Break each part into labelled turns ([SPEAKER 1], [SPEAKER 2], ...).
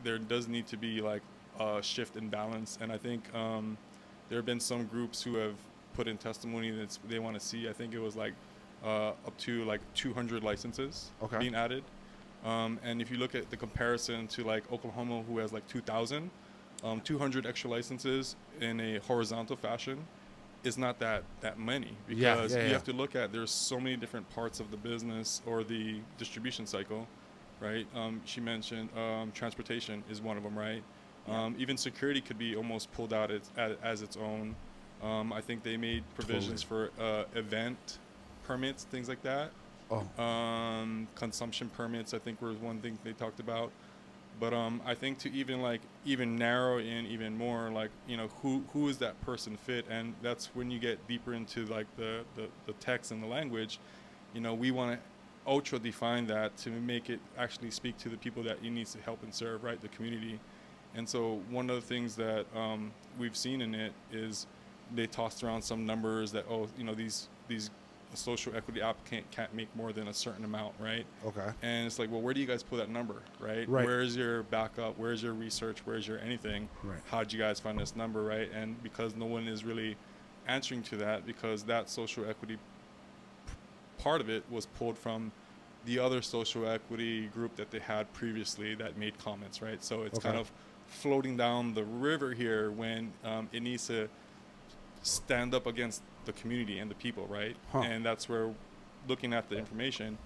[SPEAKER 1] there does need to be like a shift in balance. And I think there have been some groups who have put in testimony that they want to see. I think it was like up to like 200 licenses being added. And if you look at the comparison to like Oklahoma, who has like 2,000, 200 extra licenses in a horizontal fashion is not that many, because you have to look at, there's so many different parts of the business or the distribution cycle, right? She mentioned transportation is one of them, right? Even security could be almost pulled out as its own. I think they made provisions for event permits, things like that. Consumption permits, I think, was one thing they talked about. But I think to even narrow in even more, like, you know, who is that person fit? And that's when you get deeper into like the text and the language. You know, we want to ultra define that to make it actually speak to the people that it needs to help and serve, right? The community. And so one of the things that we've seen in it is they tossed around some numbers that, you know, these a social equity applicant can't make more than a certain amount, right? Okay. And it's like, well, where do you guys pull that number, right? Where's your backup? Where's your research? Where's your anything? How'd you guys find this number, right? And because no one is really answering to that, because that social equity part of it was pulled from the other social equity group that they had previously that made comments, right? So it's kind of floating down the river here when it needs to stand up against the community and the people, right? And that's where, looking at the information,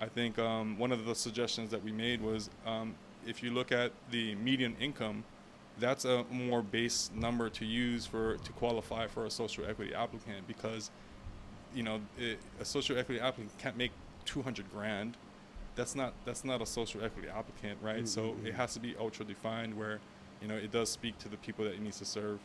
[SPEAKER 1] I think one of the suggestions that we made was if you look at the median income, that's a more base number to use to qualify for a social equity applicant, because, you know, a social equity applicant can't make 200 grand. That's not a social equity applicant, right? So it has to be ultra defined where, you know, it does speak to the people that it needs to serve.